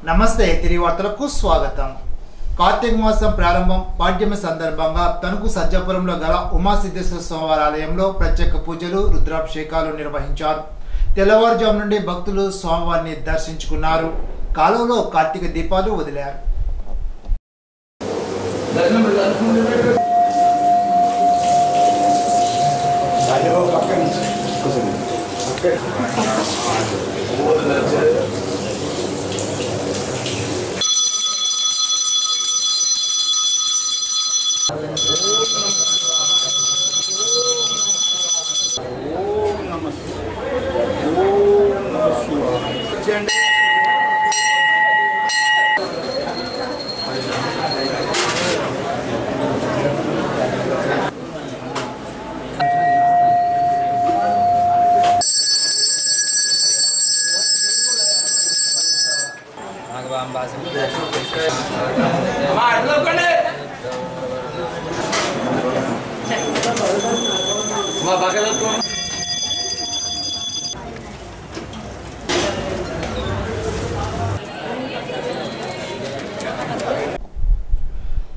నమస్తే తిరిగి వార్తలకు స్వాగతం. కార్తీక మాసం ప్రారంభం పాడ్యమి సందర్భంగా తణుకు సజ్జపురంలో గల ఉమాసిద్ధేశ్వర స్వామివారి ఆలయంలో ప్రత్యేక పూజలు రుద్రాభిషేకాలు నిర్వహించారు. తెల్లవారుజాము నుండి భక్తులు స్వామివారిని దర్శించుకున్నారు. కాలువలో కార్తీక దీపాలు వదిలారు.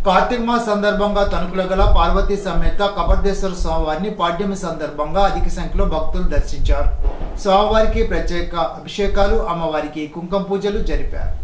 కార్తీక మాస సందర్భంగా తణుకులో గల పార్వతీ సమేత కపర్దేశ్వర స్వామివారిని పాడ్యమి సందర్భంగా అధిక సంఖ్యలో భక్తులు దర్శించారు. స్వామివారికి ప్రత్యేక అభిషేకాలు, అమ్మవారికి కుంకుమ పూజలు జరిపారు.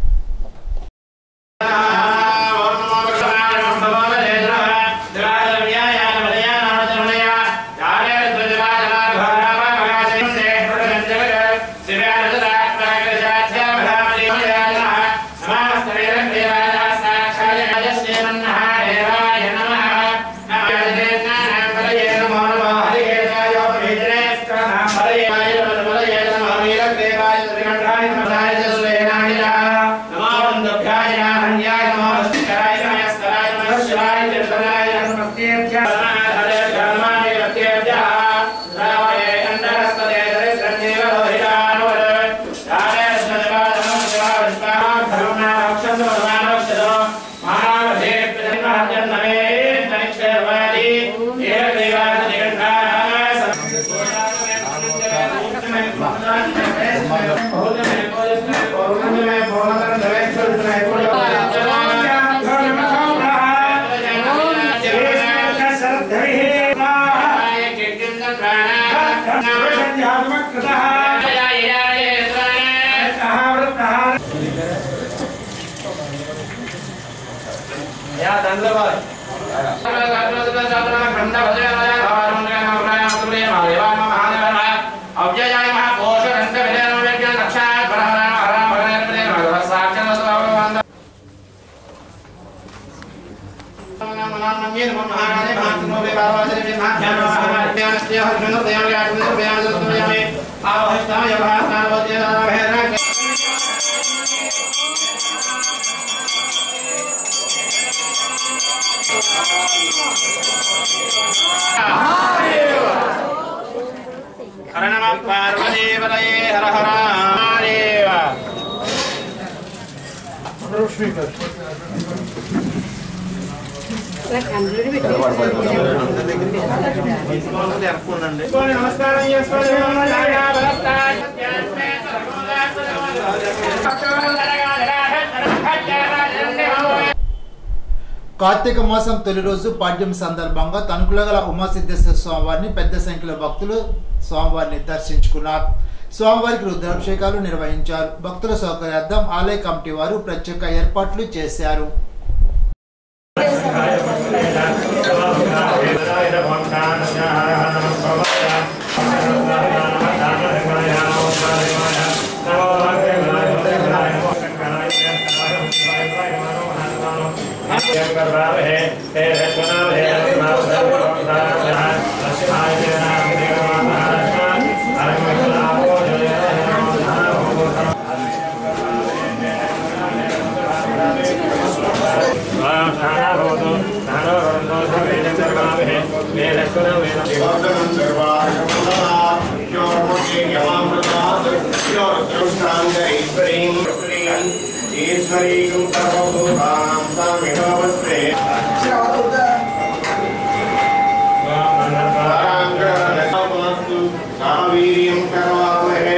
కార్తీక మాసం తొలి రోజు పాడ్యం సందర్భంగా తణుకులో గల ఉమాసిద్ధేశ్వర స్వామివారిని పెద్ద సంఖ్యలో భక్తులు స్వామివారిని దర్శించుకున్నారు. స్వామివారికి రుద్రాభిషేకాలు నిర్వహించారు. భక్తుల సౌకర్యార్థం ఆలయ కమిటీ వారు ప్రత్యేక ఏర్పాట్లు చేశారు. वीर्यं करवावहे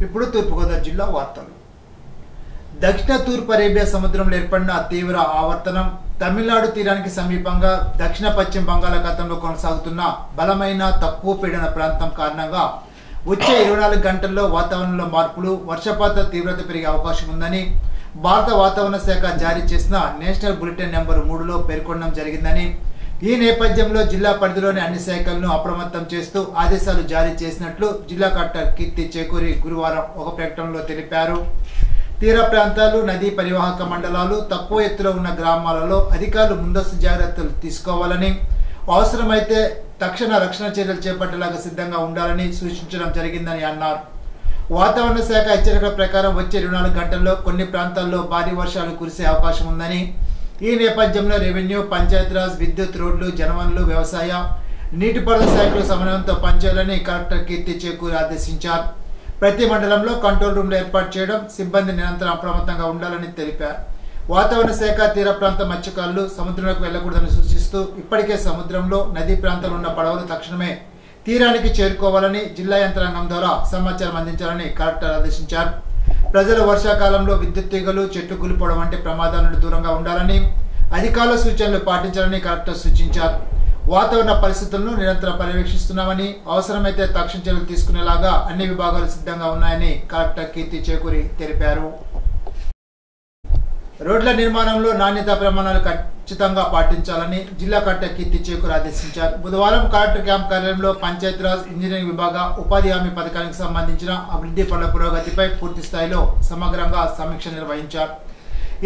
ఇప్పుడు తూర్పుగోదావరి జిల్లా వార్తలు. దక్షిణ తూర్పు అరేబియా సముద్రంలో ఏర్పడిన తీవ్ర ఆవర్తనం తమిళనాడు తీరానికి సమీపంగా దక్షిణ పశ్చిమ బంగాళాఖాతంలో కొనసాగుతున్న బలమైన తక్కువ పీడన ప్రాంతం కారణంగా వచ్చే 24 గంటల్లో వాతావరణంలో మార్పులు, వర్షపాత తీవ్రత పెరిగే అవకాశం ఉందని భారత వాతావరణ శాఖ జారీ చేసిన నేషనల్ బులెటిన్ నెంబర్ 3లో పేర్కొనడం జరిగిందని, ఈ నేపథ్యంలో జిల్లా పరిధిలోని అన్ని శాఖలను అప్రమత్తం చేస్తూ ఆదేశాలు జారీ చేసినట్లు జిల్లా కలెక్టర్ కీర్తి చేకూరి గురువారం ఒక ప్రకటనలో తెలిపారు. తీర ప్రాంతాలు, నదీ పరివాహక మండలాలు, తక్కువ ఎత్తులో ఉన్న గ్రామాలలో అధికారులు ముందస్తు జాగ్రత్తలు తీసుకోవాలని, అవసరమైతే తక్షణ రక్షణ చర్యలు చేపట్టేలాగా సిద్ధంగా ఉండాలని సూచించడం జరిగిందని అన్నారు. వాతావరణ శాఖ హెచ్చరికల ప్రకారం వచ్చే 24 గంటల్లో కొన్ని ప్రాంతాల్లో భారీ వర్షాలు కురిసే అవకాశం ఉందని, ఈ నేపథ్యంలో రెవెన్యూ, పంచాయతీరాజ్, విద్యుత్, రోడ్లు, జనవనరులు, వ్యవసాయ, నీటిపారుదల శాఖలు సమన్వయంతో పనిచేయాలని కలెక్టర్ కీర్తి చేకూరి ఆదేశించారు. ప్రతి మండలంలో కంట్రోల్ రూమ్లు ఏర్పాటు చేయడం, సిబ్బంది నిరంతరం అప్రమత్తంగా ఉండాలని తెలిపారు. వాతావరణ శాఖ తీర ప్రాంత మత్స్యకారులు సముద్రంలోకి వెళ్లకూడదని సూచిస్తూ ఇప్పటికే సముద్రంలో, నదీ ప్రాంతంలో ఉన్న పడవలు తక్షణమే తీరానికి చేరుకోవాలని జిల్లా యంత్రాంగం ద్వారా సమాచారం అందించాలని కలెక్టర్ ఆదేశించారు. ప్రజలు వర్షాకాలంలో విద్యుత్ తీగలు, చెట్టు కూలిపోవడం వంటి ప్రమాదాల నుండి దూరంగా ఉండాలని, అధికారుల సూచనలు పాటించాలని కలెక్టర్ సూచించారు. వాతావరణ పరిస్థితులను నిరంతరం పర్యవేక్షిస్తున్నామని, అవసరమైతే తక్షణ చర్యలు తీసుకునేలాగా అన్ని విభాగాలు సిద్ధంగా ఉన్నాయని కలెక్టర్ కీర్తి చేకూరి తెలిపారు. రోడ్ల నిర్మాణంలో నాణ్యతా ప్రమాణాలు ఖచ్చితంగా పాటించాలని జిల్లా కలెక్టర్ కీర్తి చేకూరి ఆదేశించారు. బుధవారం కలెక్టర్ క్యాంప్ కార్యాలయంలో పంచాయతీరాజ్, ఇంజనీరింగ్ విభాగ ఉపాధి హామీ పథకానికి సంబంధించిన అభివృద్ధి పనుల పురోగతిపై పూర్తి స్థాయిలో సమగ్రంగా సమీక్ష నిర్వహించారు.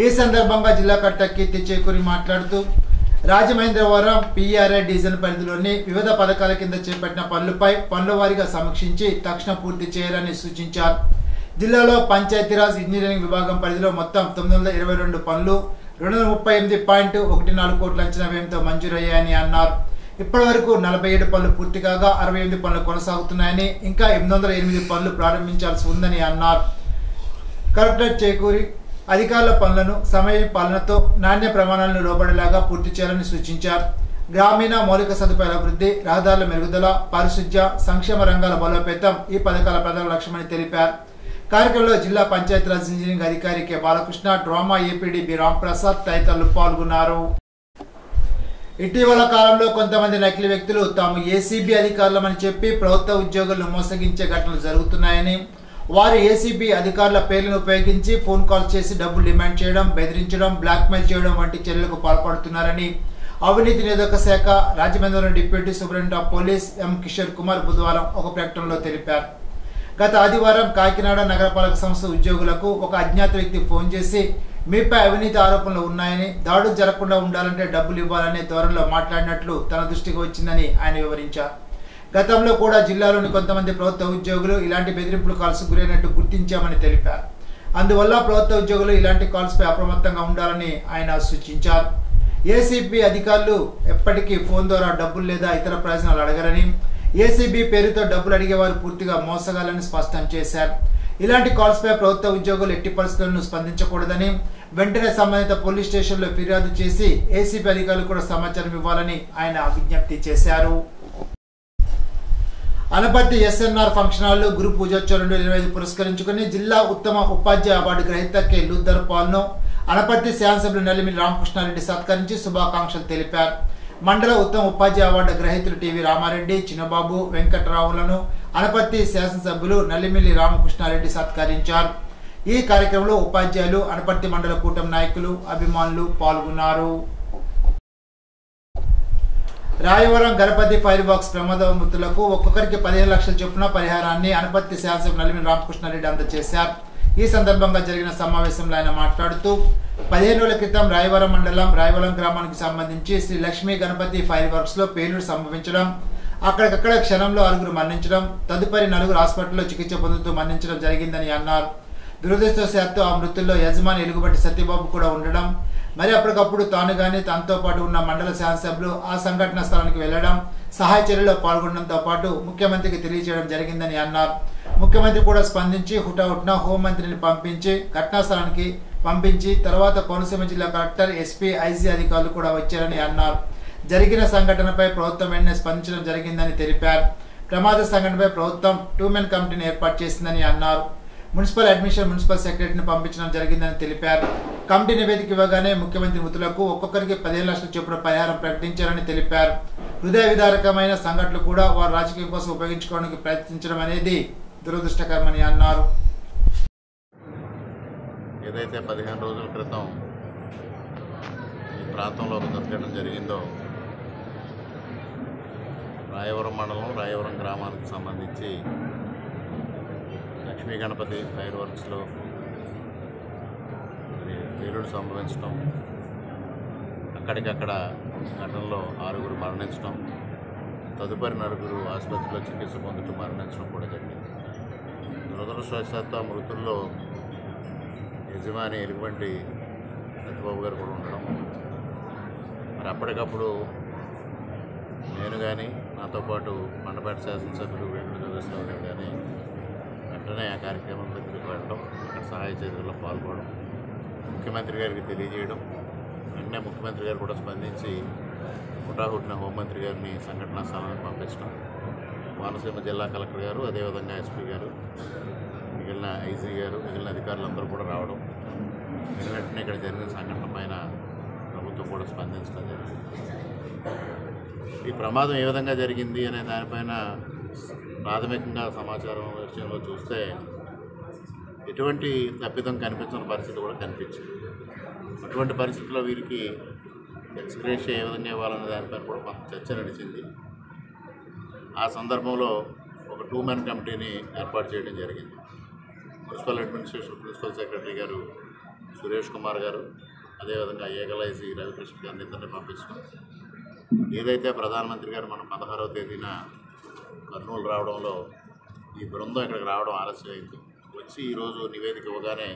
ఈ సందర్భంగా జిల్లా కలెక్టర్ కీర్తి చేకూరి మాట్లాడుతూ రాజమహేంద్రవరం PRA డివిజన్ పరిధిలోని వివిధ పథకాల కింద చేపట్టిన పనులపై పనుల వారీగా సమీక్షించి తక్షణ పూర్తి చేయాలని సూచించారు. జిల్లాలో పంచాయతీరాజ్, ఇంజనీరింగ్ విభాగం పరిధిలో మొత్తం 922 పనులు 238.14 కోట్ల అంచనా వ్యయంతో మంజూరయ్యాయని అన్నారు. ఇప్పటి వరకు 47 పనులు పూర్తి కాగా 68 పనులు కొనసాగుతున్నాయని, ఇంకా 808 పనులు ప్రారంభించాల్సి ఉందని అన్నారు. కలెక్టర్ చేకూరి అధికారుల పనులను సమయ పాలనతో నాణ్య ప్రమాణాలను లోబడేలాగా పూర్తి చేయాలని సూచించారు. గ్రామీణ మౌలిక సదుపాయాల అభివృద్ధి, రహదారుల మెరుగుదల, పారిశుధ్య, సంక్షేమ రంగాల బలోపేతం ఈ పథకాల ప్రధాన లక్ష్యమని తెలిపారు. కార్యక్రమంలో జిల్లా పంచాయతీరాజ్ ఇంజనీరింగ్ అధికారి కె బాలకృష్ణ, డ్రామా APD బి రాంప్రసాద్ తదితరులు పాల్గొన్నారు. ఇటీవల కాలంలో కొంతమంది నకిలీ వ్యక్తులు తాము ACB అధికారులమని చెప్పి ప్రభుత్వ ఉద్యోగులను మోసగించే ఘటనలు జరుగుతున్నాయని, వారు ఏసీబీ అధికారుల పేర్లను ఉపయోగించి ఫోన్ కాల్స్ చేసి డబ్బులు డిమాండ్ చేయడం, బెదిరించడం, బ్లాక్మెయిల్ చేయడం వంటి చర్యలకు పాల్పడుతున్నారని అవినీతి నిరోధక శాఖ Rajahmundry deputy superintendent of police M Kishore Kumar బుధవారం ఒక ప్రకటనలో తెలిపారు. గత ఆదివారం కాకినాడ నగరపాలక సంస్థ ఉద్యోగులకు ఒక అజ్ఞాత వ్యక్తి ఫోన్ చేసి మీపై అవినీతి ఆరోపణలు ఉన్నాయని, దాడులు జరగకుండా ఉండాలంటే డబ్బులు ఇవ్వాలనే ధోరణిలో మాట్లాడినట్లు తన దృష్టికి వచ్చిందని ఆయన వివరించారు. గతంలో కూడా జిల్లాలోని కొంతమంది ప్రభుత్వ ఉద్యోగులు ఇలాంటి బెదిరింపుల కాల్స్ గురైనట్టు గుర్తించామని తెలిపారు. అందువల్ల ప్రభుత్వ ఉద్యోగులు ఇలాంటి కాల్స్ పై అప్రమత్తంగా ఉండాలని ఆయన సూచించారు. ఏసీబీ అధికారులు ఎప్పటికీ ఫోన్ ద్వారా డబ్బులు లేదా ఇతర ప్రయోజనాలు అడగరని, ఏసీబీ పేరుతో డబ్బులు అడిగేవారు పూర్తిగా మోసగాలని స్పష్టం చేశారు. ఇలాంటి కాల్స్ పై ప్రభుత్వ ఉద్యోగులు ఎట్టి పరిస్థితులను స్పందించకూడదని, వెంటనే సంబంధిత పోలీస్ స్టేషన్లో ఫిర్యాదు చేసి ఏసీబీ అధికారులు కూడా సమాచారం ఇవ్వాలని ఆయన విజ్ఞప్తి చేశారు. అనపర్తి ఎస్ఎన్ఆర్ ఫంక్షన్ హాల్లో గురు పూజోత్సవం 2025 పురస్కరించుకుని జిల్లా ఉత్తమ ఉపాధ్యాయ అవార్డు గ్రహీత కె లూథర్ పాల్ను అనపర్తి శాసనసభ్యులు నల్లిమిల్లి రామకృష్ణారెడ్డి సత్కరించి శుభాకాంక్షలు తెలిపారు. మండల ఉత్తమ ఉపాధ్యాయ అవార్డు గ్రహీతలు టీవీ రామారెడ్డి, చిన్నబాబు, వెంకటరావులను అనపర్తి శాసనసభ్యులు నల్లిమిల్లి రామకృష్ణారెడ్డి సత్కరించారు. ఈ కార్యక్రమంలో ఉపాధ్యాయులు, అనపర్తి మండల కూటమి నాయకులు, అభిమానులు పాల్గొన్నారు. రాయవరం గణపతి ఫైర్ వర్క్స్ ప్రమాద మృతులకు ఒక్కొక్కరికి 15 లక్షల చొప్పున పరిహారాన్ని అనపర్తి శాసనసభ్యులు నల్లిమిల్లి రామకృష్ణారెడ్డి అందజేశారు. ఈ సందర్భంగా జరిగిన సమావేశంలో ఆయన మాట్లాడుతూ 15 రోజుల క్రితం రాయవరం మండలం రాయవరం గ్రామానికి సంబంధించి శ్రీ లక్ష్మీ గణపతి ఫైర్ వర్క్స్ లో పేలుడు సంభవించడం, అక్కడికక్కడ క్షణంలో 6 మరణించడం, తదుపరి 4 హాస్పిటల్లో చికిత్స పొందుతూ మరణించడం జరిగిందని అన్నారు. దురదృష్టవశాత్తు ఆ మృతుల్లో యజమాని ఎలుగుబట్టి సత్యబాబు కూడా ఉండడం, మరి అప్పటికప్పుడు తాను గాని తనతో పాటు ఉన్న మండల శాసనసభ్యులు ఆ సంఘటన స్థలానికి వెళ్లడం, సహాయ చర్యలో పాల్గొనడంతో పాటు ముఖ్యమంత్రికి తెలియజేయడం జరిగిందని అన్నారు. ముఖ్యమంత్రి కూడా స్పందించి హుటాహుటిన హోంమంత్రిని పంపించి ఘటనా స్థలానికి పంపించి తర్వాత కోనసీమ జిల్లా కలెక్టర్, ఎస్పీ, ఐజీ అధికారులు కూడా వచ్చారని అన్నారు. జరిగిన సంఘటనపై ప్రభుత్వం వెంటనే స్పందించడం జరిగిందని తెలిపారు. ప్రమాద సంఘటనపై ప్రభుత్వం 2-man కమిటీని ఏర్పాటు చేసిందని అన్నారు. మున్సిపల్ అడ్మిషన్ మున్సిపల్ సెక్రటరీని పంపించడం జరిగిందని తెలిపారు. కమిటీ నివేదిక ఇవ్వగానే ముఖ్యమంత్రి మృతులకు ఒక్కొక్కరికి 15 లక్షల చొప్పున పరిహారం ప్రకటించారని తెలిపారు. హృదయ విదారకమైన సంఘటనలు కూడా వారు రాజకీయం కోసం ఉపయోగించుకోవడానికి ప్రయత్నించడం అనేది దురదృష్టకరమని అన్నారు. ఏదైతే 15 రోజుల క్రితం ఈ ప్రాంతంలో ఒక దుర్ఘటన జరిగిందో, రాయవరం మండలం రాయవరం గ్రామానికి సంబంధించి లక్ష్మీ గణపతి ఫైర్ వర్క్స్లో పేలుడు సంభవించడం, అక్కడికక్కడ ఘటనలో 6 మరణించడం, తదుపరి 4 ఆసుపత్రిలో చికిత్స పొందుతూ మరణించడం కూడా జరిగింది. దురదృష్టవశాత్తు ఆ మృతుల్లో యజమాని ఎలుగుబంటి సత్యబాబు గారు కూడా ఉండడం, మరి అప్పటికప్పుడు నేను కానీ నాతో పాటు మండపేట శాసనసభ్యులు వెంకటరావు గారు కానీ వెంటనే ఆ కార్యక్రమం దగ్గరికి వెళ్ళడం, అక్కడ సహాయ చర్యల్లో పాల్గొనడం, ముఖ్యమంత్రి గారికి తెలియజేయడం, వెంటనే ముఖ్యమంత్రి గారు కూడా స్పందించి హుటాహుటిన హోంమంత్రి గారిని సంఘటనా స్థలానికి పంపించడం, కోనసీమ జిల్లా కలెక్టర్ గారు, అదేవిధంగా ఎస్పీ గారు, మిగిలిన ఐజీ గారు, మిగిలిన అధికారులందరూ కూడా రావడం, వెంటనే ఇక్కడ జరిగిన సంఘటన పైన ప్రభుత్వం కూడా స్పందించడం జరిగింది. ఈ ప్రమాదం ఏ విధంగా జరిగింది అనే దానిపైన ప్రాథమికంగా సమాచారం విషయంలో చూస్తే ఎటువంటి తప్పిదం కనిపించిన పరిస్థితి కూడా కనిపించింది. అటువంటి పరిస్థితుల్లో వీరికి ఎక్స్గ్రేషియా ఏ విధంగా ఇవ్వాలనే దానిపైన కూడా కొంత చర్చ నడిచింది. ఆ సందర్భంలో ఒక 2-man కమిటీని ఏర్పాటు చేయడం జరిగింది. మున్సిపల్ అడ్మినిస్ట్రేషన్ ప్రిన్సిపల్ సెక్రటరీ గారు సురేష్ కుమార్ గారు, అదేవిధంగా ఏగలైజీ రవికృష్ణ గారిని ఇద్దరిని పంపించడం, ఏదైతే ప్రధానమంత్రి గారు మనం 16వ తేదీన కర్నూలు రావడంలో ఈ బృందం ఇక్కడికి రావడం ఆలస్యమైంది. వచ్చి ఈరోజు నివేదిక ఇవ్వగానే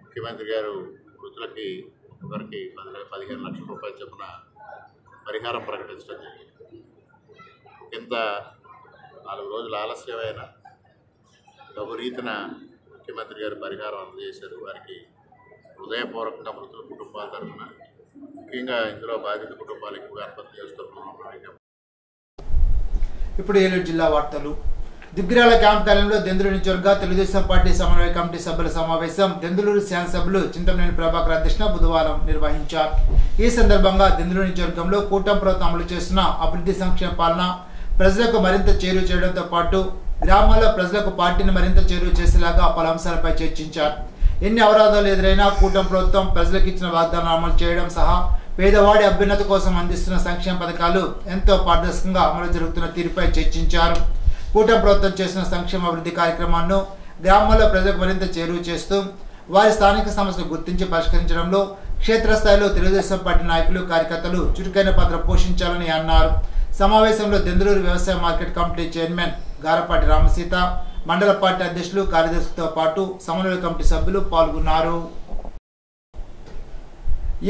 ముఖ్యమంత్రి గారు మృతులకి ఒక్కొక్కరికి 15 లక్షల రూపాయలు చొప్పున పరిహారం ప్రకటించడం జరిగింది. ఇంత 4 రోజులు ఆలస్యమైన డబ్బు రీతిన ముఖ్యమంత్రి గారు పరిహారం అందజేశారు. వారికి హృదయపూర్వకంగా మృతుల కుటుంబాల తరఫున, ముఖ్యంగా ఇందులో బాధిత కుటుంబాలు ఎక్కువగా అనుమతి చేస్తున్నాం. ఇప్పుడు ఏలూరు జిల్లా వార్తలు. దిగ్గిరాల క్యాంప్ కార్యాలయంలో దెందులూరు నియోజకవర్గ తెలుగుదేశం పార్టీ సమన్వయ కమిటీ సభ్యుల సమావేశం దెందులూరు శాసనసభ్యులు చింతమనేని ప్రభాకర్ అధ్యక్షతన బుధవారం నిర్వహించారు. ఈ సందర్భంగా దెందులూరు నియోజకవర్గంలో కూటమి ప్రభుత్వం అమలు చేస్తున్న అభివృద్ధి సంక్షేమ పాలన ప్రజలకు మరింత చేరువ చేయడంతో పాటు గ్రామాల్లో ప్రజలకు పార్టీని మరింత చేరువ చేసేలాగా పలు అంశాలపై చర్చించారు. ఎన్ని అవరోధాలు ఎదురైనా కూటమి ప్రభుత్వం ప్రజలకు ఇచ్చిన వాగ్దానాలు అమలు చేయడం సహా పేదవాడి అభ్యున్నతి కోసం అందిస్తున్న సంక్షేమ పథకాలు ఎంతో పారదర్శకంగా అమలు జరుగుతున్న తీరుపై చర్చించారు. కూటమి ప్రభుత్వం చేసిన సంక్షేమ అభివృద్ధి కార్యక్రమాలను గ్రామాల్లో ప్రజలకు మరింత చేరువ చేస్తూ వారి స్థానిక సమస్యలు గుర్తించి పరిష్కరించడంలో క్షేత్రస్థాయిలో తెలుగుదేశం పార్టీ నాయకులు కార్యకర్తలు చురుకైన పాత్ర పోషించాలని అన్నారు. సమావేశంలో దెందులూరు వ్యవసాయ market committee chairman Garapati Ramaseetha, మండల పార్టీ అధ్యక్షులు కార్యదర్శితో పాటు సమన్వయ కమిటీ సభ్యులు పాల్గొన్నారు.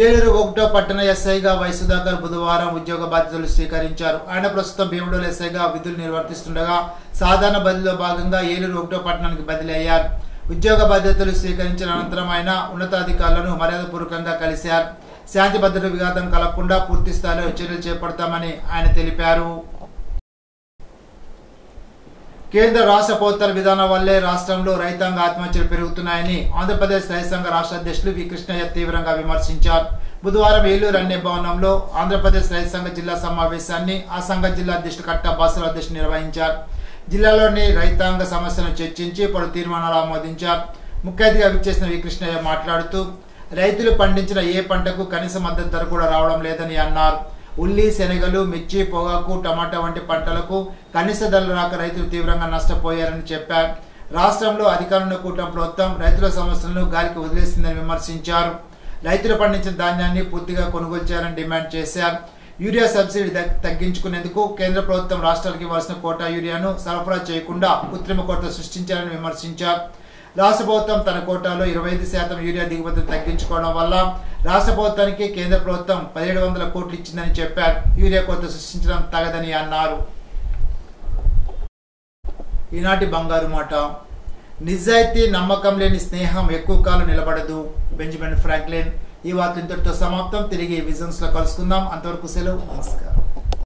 ఏలూరు 1వ పట్టణ ఎస్ఐగా వై సుధాకర్ బుధవారం ఉద్యోగ బాధ్యతలు స్వీకరించారు. ఆయన ప్రస్తుతం భీముడోలు ఎస్ఐగా విధులు నిర్వర్తిస్తుండగా సాధారణ బదిలీలో భాగంగా ఏలూరు 1వ పట్టణానికి బదిలీ అయ్యారు. ఉద్యోగ బాధ్యతలు స్వీకరించిన అనంతరం ఆయన ఉన్నతాధికారులను మర్యాదపూర్వకంగా కలిశారు. శాంతి భద్రత విఘాతం కలగకుండా పూర్తి స్థాయిలో చర్యలు చేపడతామని ఆయన తెలిపారు. కేంద్ర రాష్ట్ర ప్రభుత్వాల విధానం వల్లే రాష్ట్రంలో రైతాంగ ఆత్మహత్యలు పెరుగుతున్నాయని ఆంధ్రప్రదేశ్ రైతు సంఘ రాష్ట్ర అధ్యక్షులు వి కృష్ణయ్య తీవ్రంగా విమర్శించారు. బుధవారం ఏలూరు అన్నే భవనంలో ఆంధ్రప్రదేశ్ రైతు సంఘ జిల్లా సమావేశాన్ని ఆ సంఘ జిల్లా అధ్యక్షులు కట్టా బాసుల అధ్యక్షులు నిర్వహించారు. జిల్లాలోని రైతాంగ సమస్యలను చర్చించి పలు తీర్మానాలు ఆమోదించారు. ముఖ్య అతిథిగా విచ్చేసిన వి కృష్ణయ్య మాట్లాడుతూ రైతులు పండించిన ఏ పంటకు కనీస మద్దతు ధర కూడా రావడం లేదని అన్నారు. ఉల్లి, శనగలు, మిర్చి, పొగాకు, టమాటా వంటి పంటలకు కనీస ధరలు రాక రైతులు తీవ్రంగా నష్టపోయారని చెప్పారు. రాష్ట్రంలో అధికారంలో కూటమి ప్రభుత్వం రైతుల సమస్యలను గాలికి వదిలేసిందని విమర్శించారు. రైతులు పండించిన ధాన్యాన్ని పూర్తిగా కొనుగోలు చేయాలని డిమాండ్ చేశారు. యూరియా సబ్సిడీ తగ్గించుకునేందుకు కేంద్ర ప్రభుత్వం రాష్ట్రాలకు ఇవ్వాల్సిన కోటా యూరియాను సరఫరా చేయకుండా కృత్రిమ కొరత సృష్టించారని విమర్శించారు. రాష్ట్ర ప్రభుత్వం తన కోటాలో 25% యూరియా దిగుమతిని తగ్గించుకోవడం వల్ల రాష్ట్ర ప్రభుత్వానికి కేంద్ర ప్రభుత్వం 1700 కోట్లు ఇచ్చిందని చెప్పారు. యూరియా కొరత సృష్టించడం తగదని అన్నారు. ఈనాటి బంగారు మాట, నిజాయితీ నమ్మకం లేని స్నేహం ఎక్కువ కాలం నిలబడదు. Benjamin Franklin. ఈ వార్త ఇంతటితో సమాప్తం. తిరిగి విజన్స్ లో కలుసుకుందాం. అంతవరకు సెలవు. నమస్కారం.